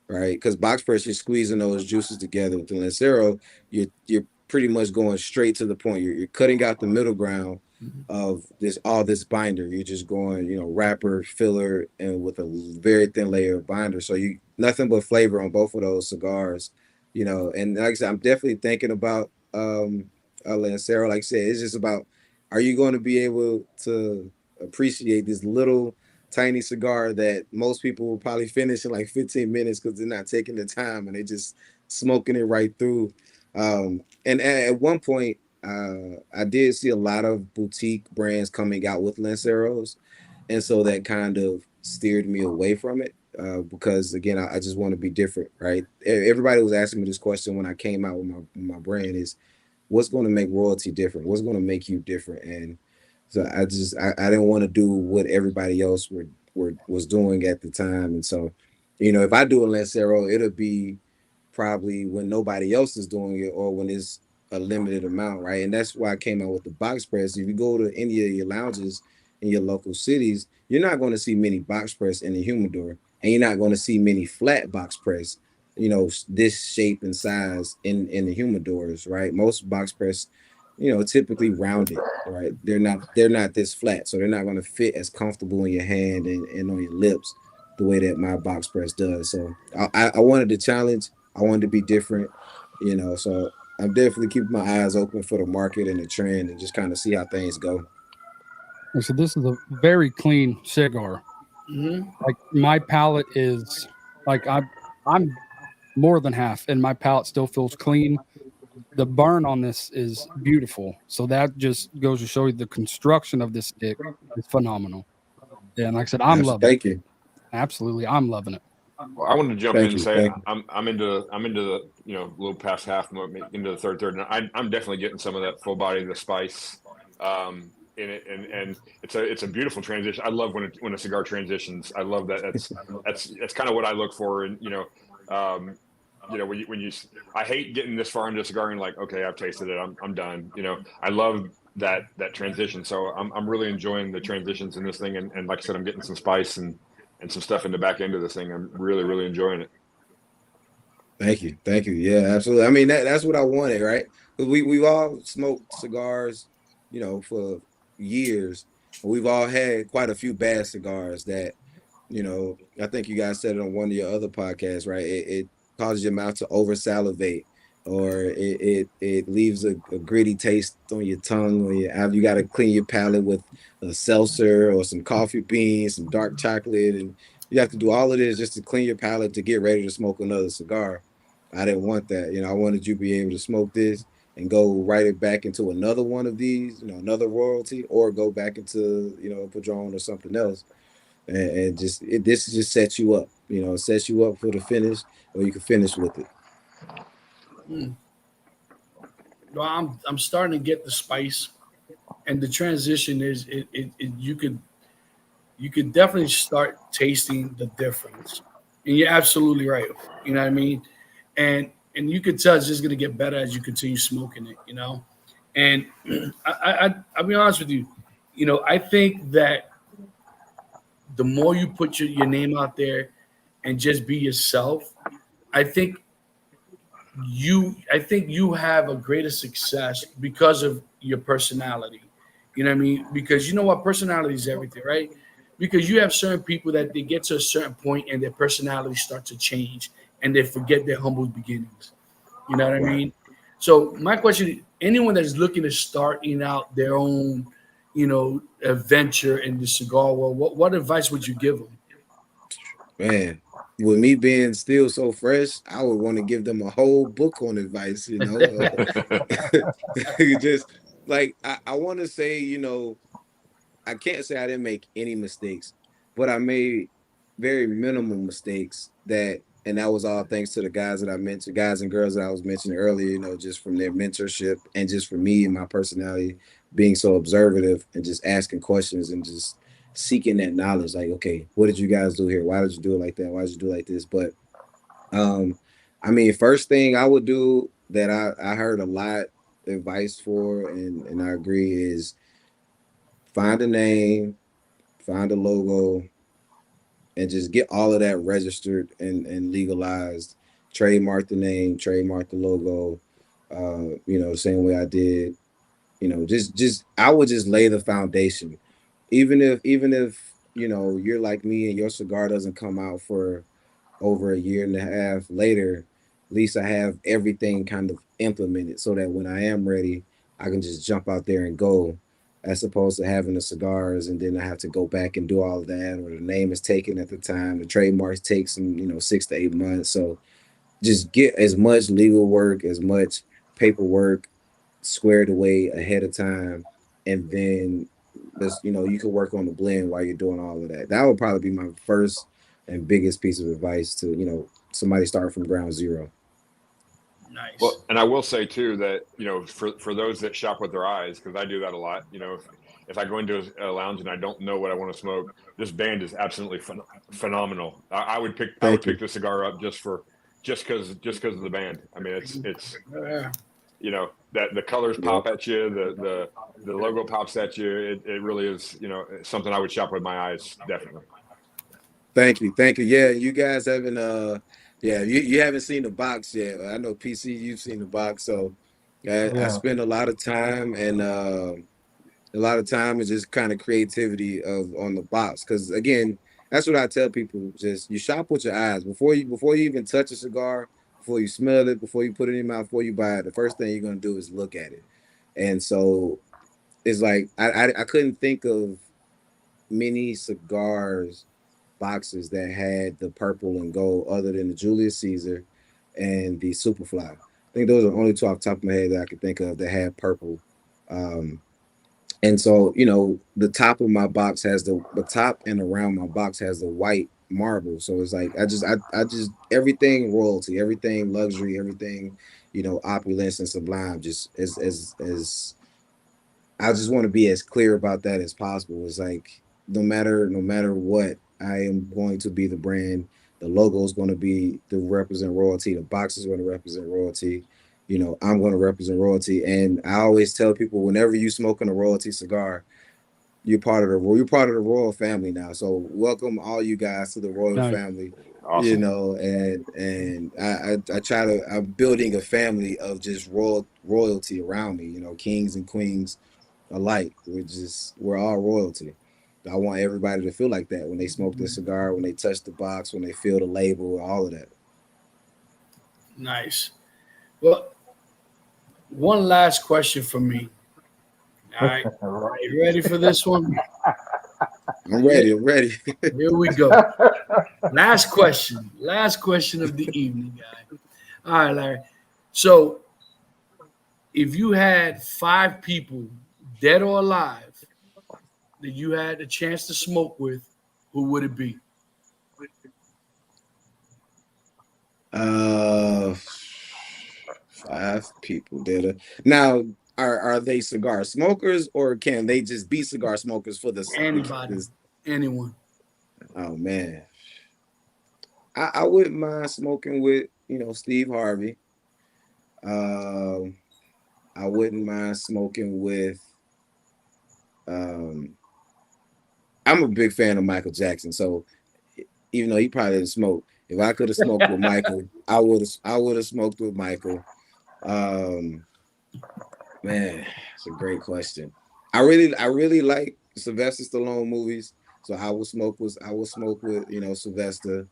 right? Because box press, you're squeezing those juices together. With the Lancero, you're pretty much going straight to the point. You're cutting out the middle ground of this binder. You're just going, wrapper, filler, and with a very thin layer of binder. So you nothing but flavor on both of those cigars, and like I said, I'm definitely thinking about a Lancero. Like I said, it's just about, are you going to be able to appreciate this little tiny cigar that most people will probably finish in like 15 minutes because they're not taking the time and they just smoking it right through. And at one point, I did see a lot of boutique brands coming out with Lanceros, and so that kind of steered me away from it because, again, I just want to be different, right? Everybody was asking me this question when I came out with my brand is, what's going to make royalty different? What's going to make you different? And so I didn't want to do what everybody else was doing at the time, and so if I do a Lancero, it'll be probably when nobody else is doing it or when it's a limited amount, right? And that's why I came out with the box press. If you go to any of your lounges in your local cities, you're not going to see many box press in the humidor, and you're not going to see many flat box press, this shape and size in the humidors, right? Most box press, typically rounded, right? They're not this flat, so they're not going to fit as comfortable in your hand and on your lips the way that my box press does. So I wanted to challenge. I wanted to be different, so I'm definitely keeping my eyes open for the market and the trend and just kind of see how things go. And so this is a very clean cigar. Mhm. Like my palate is like I'm more than half, and my palate still feels clean. The burn on this is beautiful. So that just goes to show you the construction of this stick is phenomenal. Yeah, and like I said, I'm Absolutely. loving it. Thank you. Absolutely, I'm loving it. Well, I wanted to jump in Thank and you. say Thank you. I'm into the a little past half, into the third, and I'm definitely getting some of that full body of the spice in it, and it's a beautiful transition. I love when a cigar transitions. I love that. That's kind of what I look for, and when you I hate getting this far into a cigar and like, okay, I've tasted it, I'm done. I love that transition. So I'm really enjoying the transitions in this thing, and like I said, I'm getting some spice and some stuff in the back end of this thing. I'm really, really enjoying it. Thank you. Thank you. Yeah, absolutely. I mean, that's what I wanted, right? 'Cause we've all smoked cigars, for years. We've all had quite a few bad cigars that, I think you guys said it on one of your other podcasts, right? It causes your mouth to over salivate, or it leaves a gritty taste on your tongue, or you got to clean your palate with a seltzer or some coffee beans, some dark chocolate, and you have to do all of this just to clean your palate to get ready to smoke another cigar. I didn't want that. I wanted you to be able to smoke this and go right it back into another one of these, another royalty, or go back into, a Padron or something else. And this just sets you up, sets you up for the finish, or you can finish with it. Mm. Well, I'm starting to get the spice, and the transition is you could definitely start tasting the difference. And you're absolutely right. You know what I mean? And you could tell it's just gonna get better as you continue smoking it. And I'll be honest with you. I think that the more you put your name out there and just be yourself, I think you have a greater success because of your personality. You know what I mean? Because you know what, personality is everything, right? Because you have certain people that they get to a certain point and their personality starts to change and they forget their humble beginnings. You know what I Right. mean? So my question: anyone that's looking to starting out their own, adventure in the cigar world, what advice would you give them? Man, with me being still so fresh, I would want to give them a whole book on advice, just like I want to say, I can't say I didn't make any mistakes, but I made very minimal mistakes and that was all thanks to the guys that I mentioned, guys and girls that I was mentioning earlier, just from their mentorship and just for me and my personality being so observative and just asking questions and just seeking that knowledge. Like, okay, what did you guys do here? Why did you do it like that? Why did you do it like this? But um, I mean, first thing I would do that I heard a lot advice for and I agree is find a name, find a logo, and just get all of that registered and legalized. Trademark the name, trademark the logo. Same way I did. Just I would just lay the foundation. Even if you're like me and your cigar doesn't come out for over a year and a half later, at least I have everything kind of implemented so that when I am ready, I can just jump out there and go, as opposed to having the cigars and then I have to go back and do all of that, or the name is taken at the time, the trademarks take some, 6 to 8 months. So just get as much legal work, as much paperwork squared away ahead of time, and then you can work on the blend while you're doing all of that. That would probably be my first and biggest piece of advice to somebody start from ground zero. Nice. Well, and I will say too that for those that shop with their eyes, because I do that a lot. If I go into a lounge and I don't know what I want to smoke, this band is absolutely phenomenal. I would pick Thank you. the cigar up just for just because of the band. I mean, it's Yeah. you know, that the colors pop at you, the logo pops at you. It really is, you know, something I would shop with my eyes, definitely. Thank you. Yeah, you guys haven't yeah, you haven't seen the box yet. I know PC, you've seen the box, so I Yeah. spend a lot of time and a lot of time is just kind of creativity of on the box. Because again, that's what I tell people: just you shop with your eyes before you even touch a cigar, before you smell it, before you put it in your mouth, before you buy it. The first thing you're gonna do is look at it. And so it's like I couldn't think of many cigars boxes that had the purple and gold other than the Julius Caesar and the Superfly. I think those are the only two off the top of my head that I could think of that had purple. And so, you know, the top of my box has the top and around my box has the white marble. So it's like I just everything royalty, everything luxury, everything, you know, opulence and sublime. Just as I just want to be as clear about that as possible. It's like no matter what, I am going to be the brand. The logo is going to be to represent royalty. The box is going to represent royalty. You know, I'm going to represent royalty. And I always tell people, whenever you smoking a royalty cigar, you're part of the royal family now. So welcome all you guys to the royal Nice. family. Awesome. You know, and I try to, I'm building a family of just royalty around me. You know, kings and queens alike. We're all royalty. I want everybody to feel like that when they smoke the cigar, when they touch the box, when they feel the label, all of that. Nice. Well, one last question for me. All right. You ready for this one? I'm ready. Here we go. Last question of the evening, guy. All right, Larry. So, if you had 5 people, dead or alive, that you had a chance to smoke with, who would it be? 5 people did it. Now, are they cigar smokers or can they just be cigar smokers for this? Anybody, anyone. Oh man, I wouldn't mind smoking with, you know, Steve Harvey. I wouldn't mind smoking with. I'm a big fan of Michael Jackson, so even though he probably didn't smoke, if I could have smoked with Michael, I would have smoked with Michael. Man, it's a great question. I really like Sylvester Stallone movies, so I will smoke with you know, Sylvester.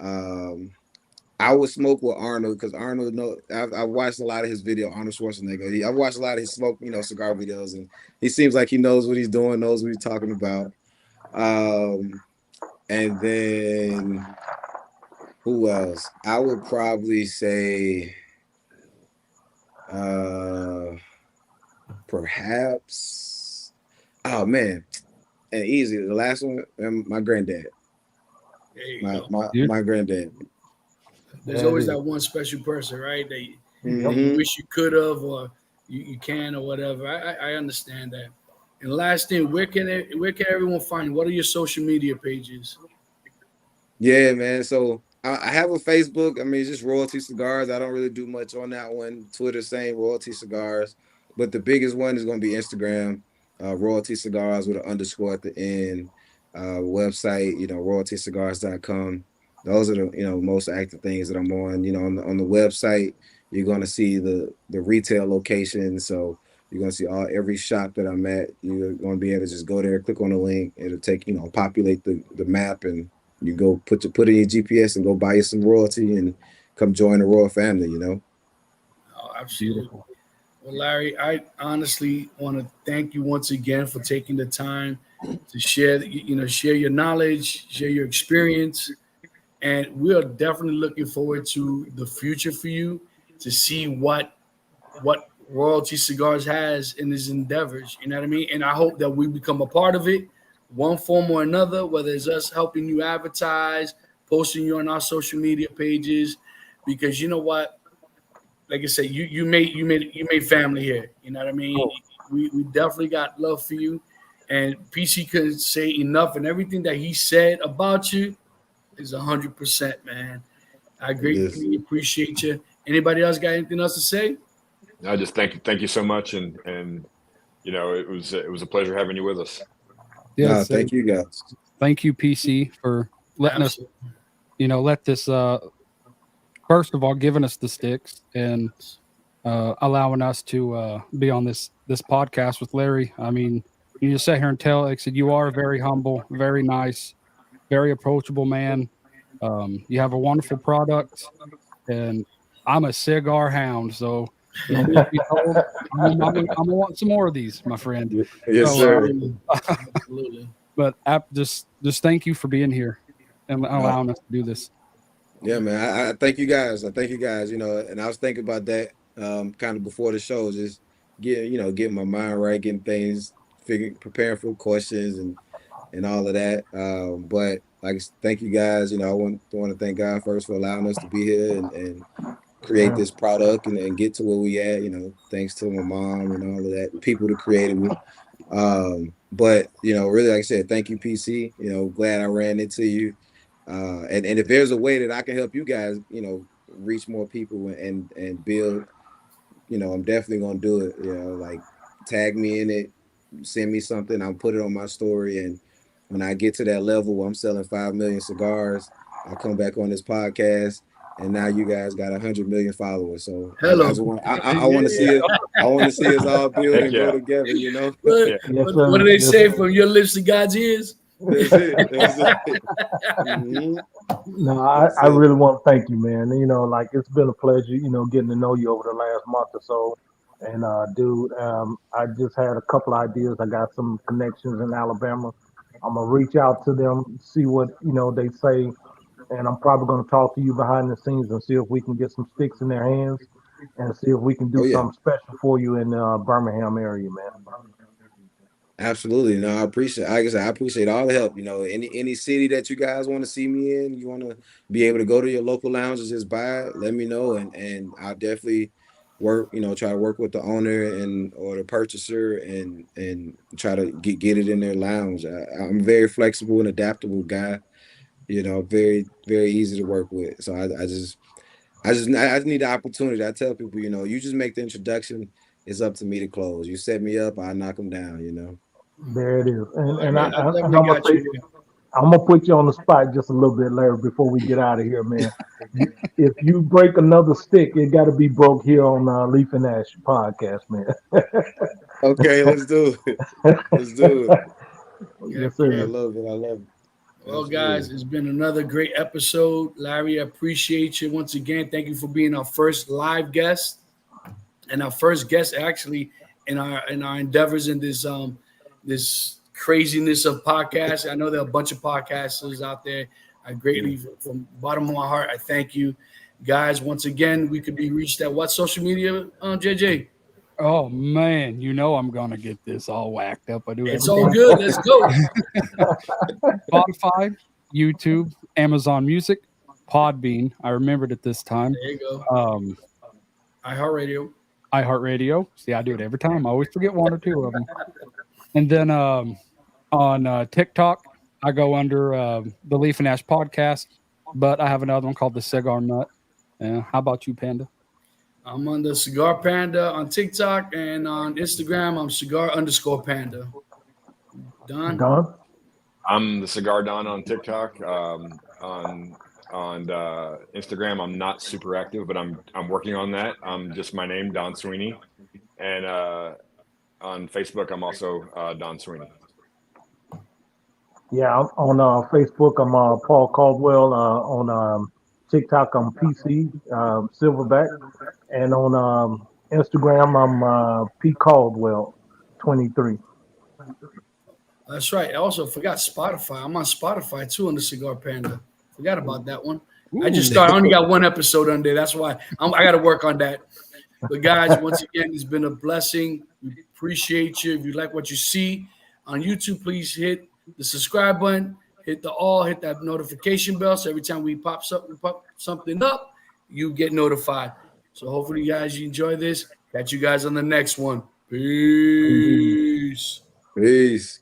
I would smoke with Arnold because Arnold I've watched a lot of his video, Arnold Schwarzenegger. I've watched a lot of his smoke, you know, cigar videos, and he seems like he knows what he's doing, knows what he's talking about. And then who else? I would probably say perhaps, oh man, and easy. The last one, my granddad. My granddad. There's always that one special person, right? That you wish you could have, or you can, or whatever. I understand that. And last thing, where can everyone find you? What are your social media pages? Yeah, man. So I have a Facebook. I mean, it's just Royalty Cigars. I don't really do much on that one. Twitter, same Royalty Cigars. But the biggest one is going to be Instagram, Royalty Cigars with an underscore at the end. Website, you know, royaltycigars.com. Those are the, you know, most active things that I'm on. You know, on the website, you're going to see the retail location. So you're going to see every shop that I'm at. You're going to be able to just go there, click on the link. It'll take, you know, populate the map, and you go put in your GPS and go buy you some royalty and come join the royal family, you know? Oh, absolutely. Well, Larry, I honestly want to thank you once again for taking the time to share your knowledge, share your experience. And we are definitely looking forward to the future for you, to see what Royalty Cigars has in his endeavors. You know what I mean? And I hope that we become a part of it, one form or another, whether it's us helping you advertise, posting you on our social media pages, because you know what? Like I said, you made family here. You know what I mean? We definitely got love for you. And PC couldn't say enough, and everything that he said about you is 100%, man. I greatly appreciate you. Anybody else got anything else to say? I just thank you so much, and you know, it was a pleasure having you with us. Yes, thank you guys. Thank you, PC, for letting Absolutely. us, let this first of all, giving us the sticks and allowing us to be on this podcast with Larry. I mean, you just sit here and tell, like I said, you are very humble, very nice, very approachable man. You have a wonderful product, and I'm a cigar hound, so I'm gonna want some more of these, my friend. Yes, So, sir. Absolutely. But just thank you for being here and allowing us to do this. Yeah, man. I thank you guys. I thank you guys. And I was thinking about that kind of before the show, just getting my mind right, getting things preparing for questions and all of that. But like, thank you guys. I want to thank God first for allowing us to be here and create this product and get to where we at. Thanks to my mom and all of that, the people that created me. But really, like I said, thank you, PC. Glad I ran into you. And if there's a way that I can help you guys, reach more people and build, I'm definitely gonna do it. Like tag me in it, send me something, I'll put it on my story. And when I get to that level where I'm selling 5 million cigars, I'll come back on this podcast. And now you guys got 100 million followers. So I want to see it. I want to see us all build and grow together. What do they say? From your lips to God's ears? That's it. Mm-hmm. No, I really want to thank you, man. Like it's been a pleasure, getting to know you over the last month or so. And dude, I just had a couple ideas. I got some connections in Alabama. I'm gonna reach out to them, see what they say, and I'm probably gonna talk to you behind the scenes and see if we can get some sticks in their hands and see if we can do something special for you in Birmingham area, man. Absolutely. No, I appreciate, like I said, I appreciate all the help. Any city that you guys want to see me in, you want to be able to go to your local lounge and just buy it, let me know. And I'll definitely work, try to work with the owner or the purchaser and try to get it in their lounge. I'm a very flexible and adaptable guy, very, very easy to work with. So I just need the opportunity. I tell people, you just make the introduction. It's up to me to close. You set me up, I knock them down. There it is. And I definitely got you. I'm gonna put you on the spot just a little bit, Larry, before we get out of here, man. If you break another stick, it got to be broke here on Leaf and Ash podcast, man. Okay, let's do it. Let's do it. Yes, sir. I love it. Well, guys, it's been another great episode. Larry, I appreciate you once again. Thank you for being our first live guest and our first guest actually in our endeavors in this craziness of podcasts. I know there are a bunch of podcasters out there. I greatly, from the bottom of my heart, I thank you. Guys, once again, we could be reached at what social media, JJ? Oh, man, I'm going to get this all whacked up. I do It's all good. Let's go. Spotify, YouTube, Amazon Music, Podbean. I remembered it this time. There you go. iHeartRadio. See, I do it every time. I always forget one or two of them. And then on TikTok, I go under the Leaf and Ash podcast, but I have another one called the Cigar Nut. Yeah. How about you, Panda? I'm on the Cigar Panda on TikTok, and on Instagram, I'm cigar_panda. Don? I'm the Cigar Don on TikTok. On Instagram, I'm not super active, but I'm working on that. I'm just my name, Don Sweeney, and on Facebook, I'm also Don Sweeney. Yeah, on Facebook, I'm Paul Caldwell. On TikTok, I'm PC Silverback, and on Instagram, I'm P Caldwell 23. That's right. I also forgot Spotify. I'm on Spotify too on the Cigar Panda. Forgot about that one. Ooh. I just started. I only got one episode on there. That's why I got to work on that. But guys, once again, it's been a blessing. We appreciate you. If you like what you see on YouTube, please hit the subscribe button, hit that notification bell. So every time we pop something up, you get notified. So hopefully, guys, you enjoy this. Catch you guys on the next one. Peace. Peace.